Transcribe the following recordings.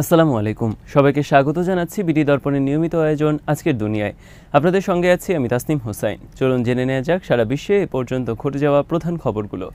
আসসালামু আলাইকুম, সবাইকে স্বাগত জানাচ্ছি বিডি দর্পণের নিয়মিত আয়োজন আজকের দুনিয়ায়। আপনাদের সঙ্গে আছি আমি তাসনিম হোসাইন। চলুন জেনে নেওয়া যাক সারা বিশ্বে এ পর্যন্ত ঘটে যাওয়া প্রধান খবরগুলো।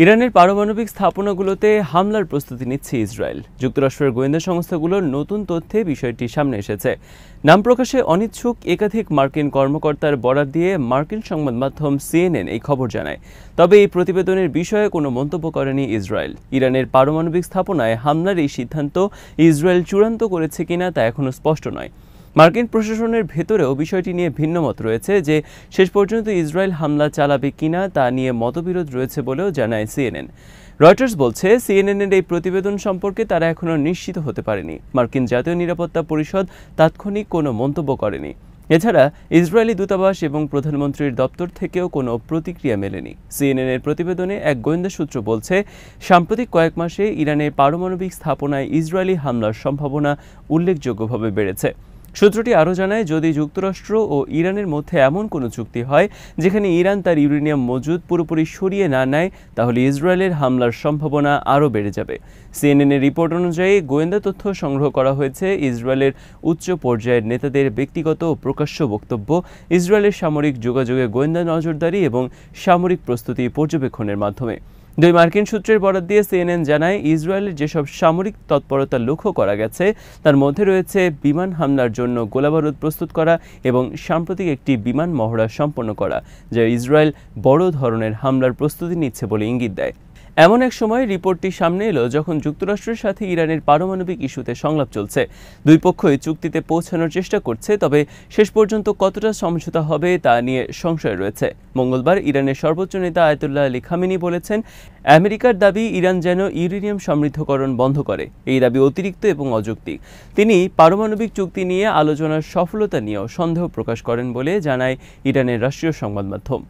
ইরানের পারমাণবিক স্থাপনাগুলোতে হামলার প্রস্তুতি নিচ্ছে ইসরায়েল। যুক্তরাষ্ট্রের গোয়েন্দা সংস্থাগুলোর নতুন তথ্যে বিষয়টি সামনে এসেছে। নাম প্রকাশে অনিচ্ছুক একাধিক মার্কিন কর্মকর্তার বরাত দিয়ে মার্কিন সংবাদ মাধ্যম সিএনএন এই খবর জানায়। তবে এই প্রতিবেদনের বিষয়ে কোনো মন্তব্য করেনি ইসরায়েল। ইরানের পারমাণবিক স্থাপনায় হামলার এই সিদ্ধান্ত ইসরায়েল চূড়ান্ত করেছে কিনা তা এখনও স্পষ্ট নয়। মার্কিন প্রশাসনের ভেতরেও বিষয়টি নিয়ে ভিন্নমত রয়েছে যে শেষ পর্যন্ত ইসরায়েল হামলা চালাবে কিনা তা নিয়ে মতবিরোধ রয়েছে বলেও জানায় সিএনএন। রয়টার্স বলছে, সিএনএনের এই প্রতিবেদন সম্পর্কে তারা এখনও নিশ্চিত হতে পারেনি। মার্কিন জাতীয় নিরাপত্তা পরিষদ তাৎক্ষণিক কোনো মন্তব্য করেনি। এছাড়া ইসরায়েলি দূতাবাস এবং প্রধানমন্ত্রীর দপ্তর থেকেও কোনো প্রতিক্রিয়া মেলেনি। সিএনএনের প্রতিবেদনে এক গোয়েন্দা সূত্র বলছে, সাম্প্রতিক কয়েক মাসে ইরানের পারমাণবিক স্থাপনায় ইসরায়েলি হামলার সম্ভাবনা উল্লেখযোগ্যভাবে বেড়েছে। সূত্রটি আরও জানায়, যদি যুক্তরাষ্ট্র ও ইরানের মধ্যে এমন কোনো চুক্তি হয় যেখানে ইরান তার ইউরেনিয়াম মজুদ পুরোপুরি সরিয়ে না নেয়, তাহলে ইসরায়েলের হামলার সম্ভাবনা আরও বেড়ে যাবে। সিএনএনের রিপোর্ট অনুযায়ী গোয়েন্দা তথ্য সংগ্রহ করা হয়েছে ইসরায়েলের উচ্চ পর্যায়ের নেতাদের ব্যক্তিগত ও প্রকাশ্য বক্তব্য, ইসরায়েলের সামরিক যোগাযোগে গোয়েন্দা নজরদারি এবং সামরিক প্রস্তুতি পর্যবেক্ষণের মাধ্যমে। দুই মার্কিন সূত্রের বরাত দিয়ে সিএনএন জানায়, ইসরায়েলের যেসব সামরিক তৎপরতা লক্ষ্য করা গেছে তার মধ্যে রয়েছে বিমান হামলার জন্য গোলাবারুদ প্রস্তুত করা এবং সাম্প্রতিক একটি বিমান মহড়া সম্পন্ন করা, যা ইসরায়েল বড় ধরনের হামলার প্রস্তুতি নিচ্ছে বলে ইঙ্গিত দেয়। এমন এক সময় রিপোর্টটি সামনে এলো যখন যুক্তরাষ্ট্রের সাথে ইরানের পারমাণবিক ইস্যুতে সংলাপ চলছে। দুই পক্ষই চুক্তিতে পৌঁছানোর চেষ্টা করছে, তবে শেষ পর্যন্ত কতটা সমঝোতা হবে তা নিয়ে সংশয় রয়েছে। মঙ্গলবার ইরানের সর্বোচ্চ নেতা আয়াতুল্লাহ আলী খামেনি বলেছেন, আমেরিকার দাবি ইরান যেন ইউরেনিয়াম সমৃদ্ধকরণ বন্ধ করে। এই দাবি অতিরিক্ত এবং অযৌক্তিক। তিনি পারমাণবিক চুক্তি নিয়ে আলোচনার সফলতা নিয়েও সন্দেহ প্রকাশ করেন বলে জানায় ইরানের রাষ্ট্রীয় সংবাদ মাধ্যম।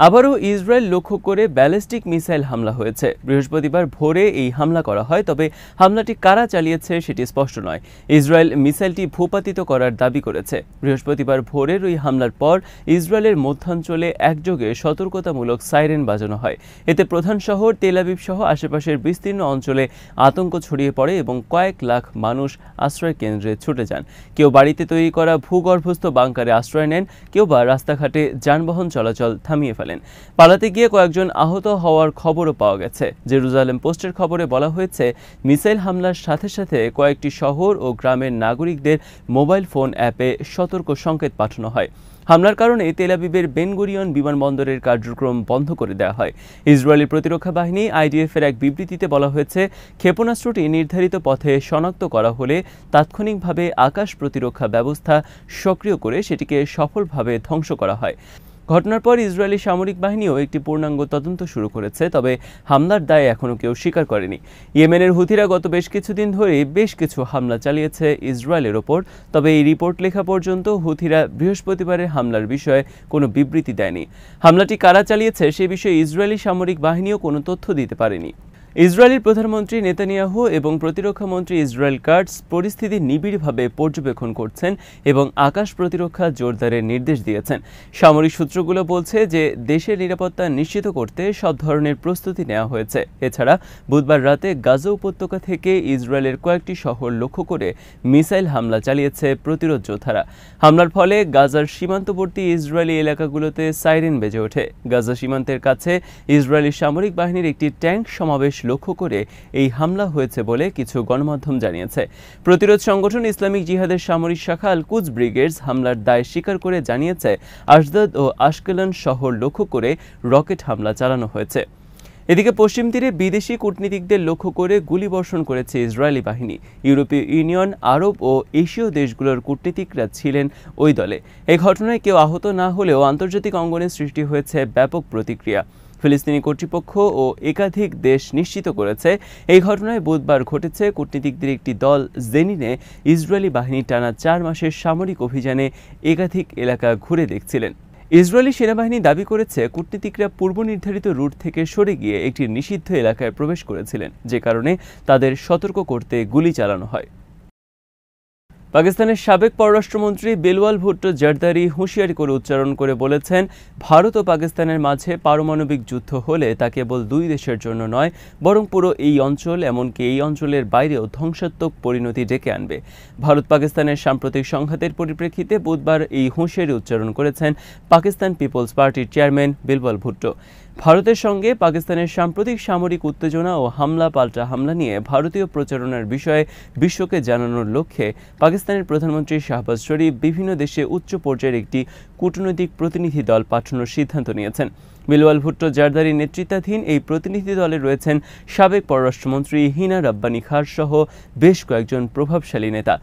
আবারও ইসরায়েল লক্ষ্য করে ব্যালিস্টিক মিসাইল হামলা হয়েছে। বৃহস্পতিবার ভোরে এই হামলা করা হয়, তবে হামলাটি কারা চালিয়েছে সেটি স্পষ্ট নয়। ইসরায়েল মিসাইলটি ভূপাতিত করার দাবি করেছে। বৃহস্পতিবার ভোরের ওই হামলার পর ইসরায়েলের মধ্যাঞ্চলে একযোগে সতর্কতামূলক সাইরেন বাজানো হয়। এতে প্রধান শহর তেল আবিব সহ আশেপাশের বিস্তীর্ণ অঞ্চলে আতঙ্ক ছড়িয়ে পড়ে এবং কয়েক লাখ মানুষ আশ্রয় কেন্দ্রে ছুটে যান। কেউ বাড়িতে তৈরি করা ভূগর্ভস্থ বাংকারে আশ্রয় নেন, কেউ বা রাস্তাঘাটে যানবাহন চলাচল থামিয়ে ফেলেন। পালাতে গিয়ে কয়েকজন আহত হওয়ার খবরও পাওয়া গেছে। জেরুজালেম পোস্টের খবরে বলা হয়েছে, মিসাইল হামলার সাথে সাথে কয়েকটি শহর ও গ্রামের নাগরিকদের মোবাইল ফোন অ্যাপে সতর্ক সংকেত পাঠানো হয়। হামলার কারণে তেল আবিবের বেন গুরিয়ন বিমানবন্দরের কার্যক্রম বন্ধ করে দেওয়া হয়। ইসরায়েলি প্রতিরক্ষা বাহিনী আইডিএফের এক বিবৃতিতে বলা হয়েছে, ক্ষেপণাস্ত্রটি নির্ধারিত পথে শনাক্ত করা হলে তাৎক্ষণিকভাবে আকাশ প্রতিরক্ষা ব্যবস্থা সক্রিয় করে সেটিকে সফলভাবে ধ্বংস করা হয়। ঘটনার পর ইসরায়েলি সামরিক বাহিনীও একটি পূর্ণাঙ্গ তদন্ত শুরু করেছে, তবে হামলার দায় এখনও কেউ স্বীকার করেনি। ইয়েমেনের হুথিরা গত বেশ কিছুদিন ধরে বেশ কিছু হামলা চালিয়েছে ইসরায়েলের ওপর, তবে এই রিপোর্ট লেখা পর্যন্ত হুথিরা বৃহস্পতিবারের হামলার বিষয়ে কোনো বিবৃতি দেয়নি। হামলাটি কারা চালিয়েছে সে বিষয়ে ইসরায়েলি সামরিক বাহিনীও কোনো তথ্য দিতে পারেনি। ইসরায়েলের প্রধানমন্ত্রী নেতানিয়াহু এবং প্রতিরক্ষা মন্ত্রী ইসরায়েল কাটস পরিস্থিতি নিবিড়ভাবে পর্যবেক্ষণ করছেন এবং আকাশ প্রতিরক্ষা জোরদারের নির্দেশ দিয়েছেন। সামরিক সূত্রগুলো বলছে যে দেশের নিরাপত্তা নিশ্চিত করতে সব ধরনের প্রস্তুতি নেওয়া হয়েছে। এছাড়া বুধবার রাতে গাজা উপত্যকা থেকে ইসরায়েলের কয়েকটি শহর লক্ষ্য করে মিসাইল হামলা চালিয়েছে প্রতিরোধ যোদ্ধারা। হামলার ফলে গাজার সীমান্তবর্তী ইসরায়েলি এলাকাগুলোতে সাইরেন বেজে ওঠে। গাজা সীমান্তের কাছে ইসরায়েলি সামরিক বাহিনীর একটি ট্যাঙ্ক সমাবেশ লক্ষ্য করে এই হামলা হয়েছে বলে কিছু গণমাধ্যম জানিয়েছে। প্রতিরোধ সংগঠন ইসলামিক জিহাদের সামরিক শাখা আল কুদস ব্রিগেডস হামলার দায় স্বীকার করে জানিয়েছে, আশদাদ ও আশকেলন শহর লক্ষ্য করে রকেট হামলা চালানো হয়েছে। এদিকে পশ্চিম তীরে বিদেশি কূটনীতিকদের লক্ষ্য করে গুলিবর্ষণ করেছে ইসরায়েলি বাহিনী। ইউরোপীয় ইউনিয়ন, আরব ও এশীয় দেশগুলোর কূটনীতিকরা ছিলেন ওই দলে। এই ঘটনায় কেউ আহত না হলেও আন্তর্জাতিক অঙ্গনে সৃষ্টি হয়েছে ব্যাপক প্রতিক্রিয়া। ফিলিস্তিনি কর্তৃপক্ষ ও একাধিক দেশ নিশ্চিত করেছে, এই ঘটনায় বুধবার ঘটেছে কূটনীতিকদের একটি দল জেনিনে ইসরায়েলি বাহিনী টানা 4 মাসের সামরিক অভিযানে একাধিক এলাকা ঘুরে দেখছিলেন। ইসরায়েলি সেনাবাহিনী দাবি করেছে, কূটনীতিকরা পূর্ব নির্ধারিত রুট থেকে সরে গিয়ে একটি নিষিদ্ধ এলাকায় প্রবেশ করেছিলেন, যে কারণে তাদের সতর্ক করতে গুলি চালানো হয়। পাকিস্তানের সাবেক পররাষ্ট্রমন্ত্রী বিলওয়াল ভুট্টো জারদারি হুঁশিয়ারি করে উচ্চারণ করে বলেছেন, ভারত ও পাকিস্তানের মাঝে পারমাণবিক যুদ্ধ হলে তা কেবল দুই দেশের জন্য নয়, বরং পুরো এই অঞ্চল, এমনকি এই অঞ্চলের বাইরেও ধ্বংসাত্মক পরিণতি ডেকে আনবে। ভারত পাকিস্তানের সাম্প্রতিক সংঘাতের পরিপ্রেক্ষিতে বুধবার এই হুঁশিয়ারি উচ্চারণ করেছেন পাকিস্তান পিপলস পার্টির চেয়ারম্যান বিলওয়াল ভুট্টো। ভারতের সঙ্গে পাকিস্তানের সাম্প্রতিক সামরিক উত্তেজনা ও হামলা পাল্টা হামলা নিয়ে ভারতীয় প্রচারণার বিষয়ে বিশ্বকে জানানোর লক্ষ্যে পাকিস্তানের প্রধানমন্ত্রী শাহবাজ শরীফ বিভিন্ন দেশে উচ্চ পর্যায়ের একটি কূটনৈতিক প্রতিনিধি দল পাঠানোর সিদ্ধান্ত নিয়েছেন। বিলওয়াল ভুট্টো জারদারির নেতৃত্বাধীন এই প্রতিনিধি দলে রয়েছেন সাবেক পররাষ্ট্রমন্ত্রী হিনা রাব্বানী খান সহ বেশ কয়েকজন প্রভাবশালী নেতা।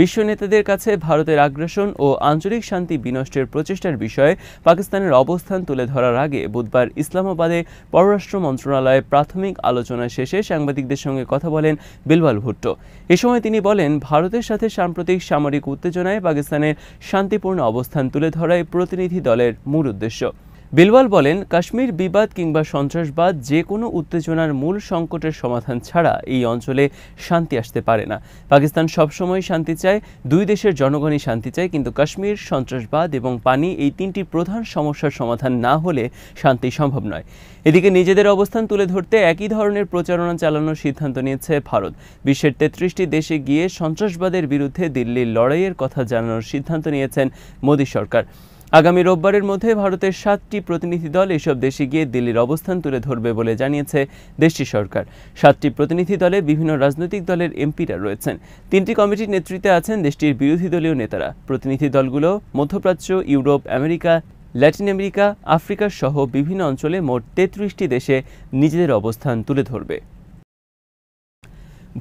বিশ্ব নেতাদের কাছে ভারতের আগ্রাসন ও আঞ্চলিক শান্তি বিনষ্টের প্রচেষ্টার বিষয়ে পাকিস্তানের অবস্থান তুলে ধরার আগে বুধবার ইসলামাবাদে পররাষ্ট্র মন্ত্রণালয়ে প্রাথমিক আলোচনা শেষে সাংবাদিকদের সঙ্গে কথা বলেন বিলওয়াল ভুট্টো। এ সময় তিনি বলেন, ভারতের সাথে সাম্প্রতিক সামরিক উত্তেজনায় পাকিস্তানের শান্তিপূর্ণ অবস্থান তুলে ধরাই প্রতিনিধি দলের মূল উদ্দেশ্য। বিলওয়াল বলেন, কাশ্মীর বিবাদ কিংবা সন্ত্রাসবাদ যে কোনো উত্তেজনার মূল সংকটের সমাধান ছাড়া এই অঞ্চলে শান্তি আসতে পারে না। পাকিস্তান সবসময় শান্তি চায়, দুই দেশের জনগণই শান্তি চায়, কিন্তু কাশ্মীর, সন্ত্রাসবাদ এবং পানি এই তিনটি প্রধান সমস্যার সমাধান না হলে শান্তি সম্ভব নয়। এদিকে নিজেদের অবস্থান তুলে ধরতে একই ধরনের প্রচারণা চালানোর সিদ্ধান্ত নিয়েছে ভারত। বিশ্বের ৩৩টি দেশে গিয়ে সন্ত্রাসবাদের বিরুদ্ধে দিল্লির লড়াইয়ের কথা জানানোর সিদ্ধান্ত নিয়েছেন মোদী সরকার। আগামী রোববারের মধ্যে ভারতের 7টি প্রতিনিধি দল এসব দেশে গিয়ে দিল্লির অবস্থান তুলে ধরবে বলে জানিয়েছে দেশটির সরকার। 7টি প্রতিনিধি দলে বিভিন্ন রাজনৈতিক দলের এমপিরা রয়েছেন। 3টি কমিটির নেতৃত্বে আছেন দেশটির বিরোধী দলীয় নেতারা। প্রতিনিধি দলগুলো মধ্যপ্রাচ্য, Europe, America, Latin America, Africa সহ বিভিন্ন অঞ্চলে মোট 33টি দেশে নিজেদের অবস্থান তুলে ধরবে।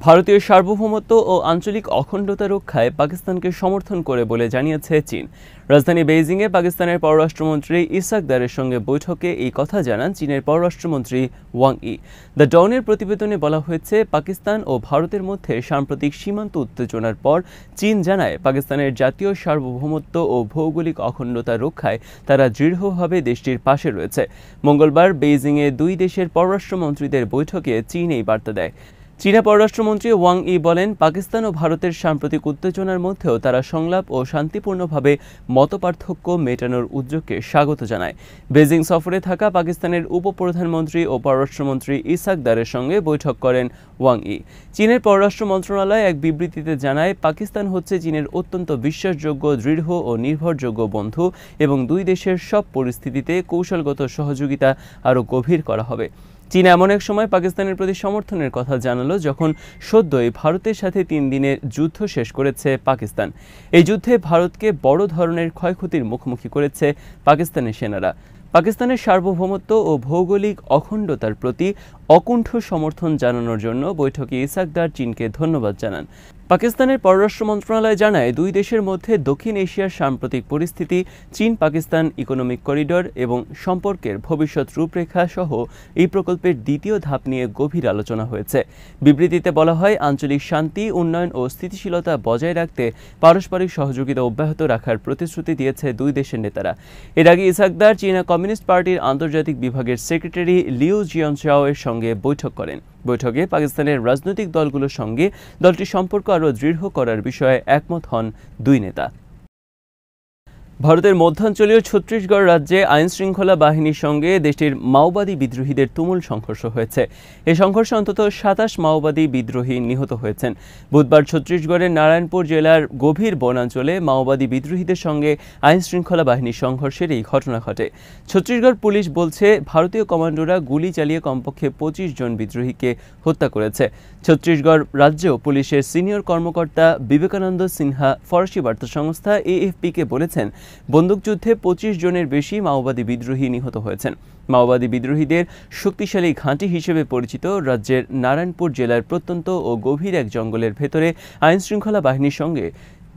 ভারতীয় সার্বভৌমত্ব ও আঞ্চলিক অখণ্ডতা রক্ষায় পাকিস্তানকে সমর্থন করে বলে জানিয়েছে চীন। রাজধানী বেইজিংয়ে পাকিস্তানের পররাষ্ট্রমন্ত্রী ইসাক দারের সঙ্গে বৈঠকে এই কথা জানান চীনের পররাষ্ট্রমন্ত্রী ওয়াং ই। দ্য ডনের প্রতিবেদনে বলা হয়েছে, পাকিস্তান ও ভারতের মধ্যে সাম্প্রতিক সীমান্ত উত্তেজনার পর চীন জানায়, পাকিস্তানের জাতীয় সার্বভৌমত্ব ও ভৌগোলিক অখণ্ডতা রক্ষায় তারা দৃঢ়ভাবে দেশটির পাশে রয়েছে। মঙ্গলবার বেইজিংয়ে দুই দেশের পররাষ্ট্রমন্ত্রীদের বৈঠকে চীন এই বার্তা দেয়। চীনা পররাষ্ট্রমন্ত্রী ওয়াং ই বলেন, পাকিস্তান ও ভারতের সাম্প্রতিক উত্তেজনার মধ্যেও তারা সংলাপ ও শান্তিপূর্ণভাবে মতপার্থক্য মেটানোর উদ্যোগকে স্বাগত জানায়। বেজিং সফরে থাকা পাকিস্তানের উপপ্রধানমন্ত্রী ও পররাষ্ট্রমন্ত্রী ইসাক দারের সঙ্গে বৈঠক করেন ওয়াং ই। চীনের পররাষ্ট্র মন্ত্রণালয় এক বিবৃতিতে জানায়, পাকিস্তান হচ্ছে চীনের অত্যন্ত বিশ্বাসযোগ্য, দৃঢ় ও নির্ভরযোগ্য বন্ধু এবং দুই দেশের সব পরিস্থিতিতে কৌশলগত সহযোগিতা আরও গভীর করা হবে। চীন এমন এক সময় পাকিস্তানের প্রতি সমর্থনের কথা জানালো যখন সদ্যই ভারতের সাথে 3 দিনের যুদ্ধ শেষ করেছে পাকিস্তান। এই যুদ্ধে ভারতকে বড় ধরনের ক্ষয়ক্ষতির মুখোমুখি করেছে পাকিস্তানের সেনারা। পাকিস্তানের সার্বভৌমত্ব ও ভৌগোলিক অখণ্ডতার প্রতি অকুণ্ঠ সমর্থন জানানোর জন্য বৈঠকে ইসাক দার চীনকে ধন্যবাদ জানান। পাকিস্তানের পররাষ্ট্র মন্ত্রণালয় জানায়, দুই দেশের মধ্যে দক্ষিণ এশিয়ার সাম্প্রতিক পরিস্থিতি, চীন পাকিস্তান ইকোনমিক করিডর এবং সম্পর্কের ভবিষ্যৎ রূপরেখা সহ এই প্রকল্পের দ্বিতীয় ধাপ নিয়ে গভীর আলোচনা হয়েছে। বিবৃতিতে বলা হয়, আঞ্চলিক শান্তি, উন্নয়ন ও স্থিতিশীলতা বজায় রাখতে পারস্পরিক সহযোগিতা অব্যাহত রাখার প্রতিশ্রুতি দিয়েছে দুই দেশের নেতারা। এর আগে ইসাক দার চীনা কমিউনিস্ট পার্টির আন্তর্জাতিক বিভাগের সেক্রেটারি লিউ জিয়ানচাও এর সঙ্গে বৈঠক করেন। বৈঠকে পাকিস্তানের রাজনৈতিক দলগুলোর সঙ্গে দলটির সম্পর্ক আরও দৃঢ় করার বিষয়ে একমত হন দুই নেতা। ভারতের মধ্যাঞ্চলীয় ছত্তিশগড় রাজ্যে আইনশৃঙ্খলা বাহিনীর সঙ্গে দেশটির মাওবাদী বিদ্রোহীদের তুমুল সংঘর্ষ হয়েছে। এই সংঘর্ষে অন্তত 27 মাওবাদী বিদ্রোহী নিহত হয়েছেন। বুধবার ছত্তিশগড়ের নারায়ণপুর জেলার গভীর বনাঞ্চলে মাওবাদী বিদ্রোহীদের সঙ্গে আইনশৃঙ্খলা বাহিনীর সংঘর্ষের এই ঘটনা ঘটে। ছত্তিশগড় পুলিশ বলছে, ভারতীয় কমান্ডোরা গুলি চালিয়ে কমপক্ষে 25 জন বিদ্রোহীকে হত্যা করেছে। ছত্তিশগড় রাজ্য পুলিশের সিনিয়র কর্মকর্তা বিবেকানন্দ সিনহা ফরাসি বার্তা সংস্থা AFP-কে বলেছেন, বন্দুকযুদ্ধে 25 জনের বেশি মাওবাদী বিদ্রোহী নিহত হয়েছেন। মাওবাদী বিদ্রোহীদের শক্তিশালী ঘাঁটি হিসেবে পরিচিত রাজ্যের নারায়ণপুর জেলার প্রত্যন্ত ও গভীর এক জঙ্গলের ভেতরে আইনশৃঙ্খলা বাহিনীর সঙ্গে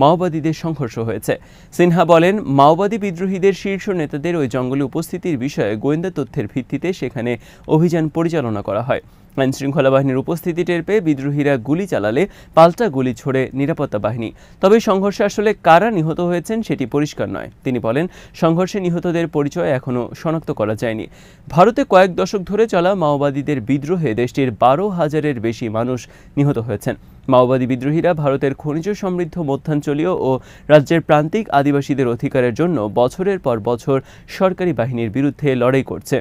মাওবাদীদের সংঘর্ষ হয়েছে। সিনহা বলেন, মাওবাদী বিদ্রোহীদের শীর্ষ নেতাদের ওই জঙ্গলে উপস্থিতির বিষয়ে গোয়েন্দা তথ্যের ভিত্তিতে সেখানে অভিযান পরিচালনা করা হয়। আইনশৃঙ্খলা বাহিনীর উপস্থিতি টের পেয়ে বিদ্রোহীরা গুলি চালালে পাল্টা গুলি ছোড়ে নিরাপত্তা বাহিনী। তবে সংঘর্ষে আসলে কারা নিহত হয়েছেন সেটি পরিষ্কার নয়। তিনি বলেন, সংঘর্ষে নিহতদের পরিচয় এখনও শনাক্ত করা যায়নি। ভারতে কয়েক দশক ধরে চলা মাওবাদীদের বিদ্রোহে দেশটির 12,000-এর বেশি মানুষ নিহত হয়েছেন। মাওবাদী বিদ্রোহীরা ভারতের খনিজ সমৃদ্ধ মধ্যাঞ্চলীয় ও রাজ্যের প্রান্তিক আদিবাসীদের অধিকারের জন্য বছরের পর বছর সরকারি বাহিনীর বিরুদ্ধে লড়াই করছে।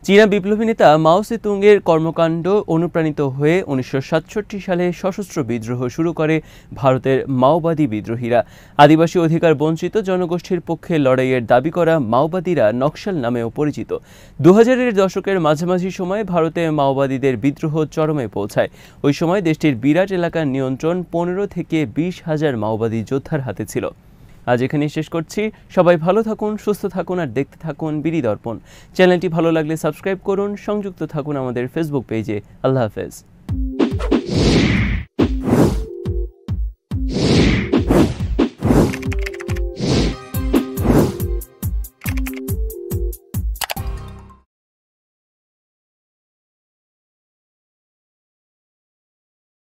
চীনা বিপ্লবী নেতা মাও সেতুংয়ের কর্মকাণ্ড অনুপ্রাণিত হয়ে 1967 সালে সশস্ত্র বিদ্রোহ শুরু করে ভারতের মাওবাদী বিদ্রোহীরা। আদিবাসী অধিকার বঞ্চিত জনগোষ্ঠীর পক্ষে লড়াইয়ের দাবি করা মাওবাদীরা নকশাল নামেও পরিচিত। 2000-এর দশকের মাঝামাঝি সময়ে ভারতে মাওবাদীদের বিদ্রোহ চরমে পৌঁছায়। ওই সময় দেশটির বিরাট এলাকার নিয়ন্ত্রণ 15 থেকে 20,000 মাওবাদী যোদ্ধার হাতে ছিল। আজ এখানেই শেষ করছি। সবাই ভালো থাকুন, সুস্থ থাকুন আর দেখতে থাকুন বিডি দর্পণ। চ্যানেলটি ভালো লাগলে সাবস্ক্রাইব করুন, সংযুক্ত থাকুন আমাদের ফেসবুক পেজে। আল্লাহ হাফেজ।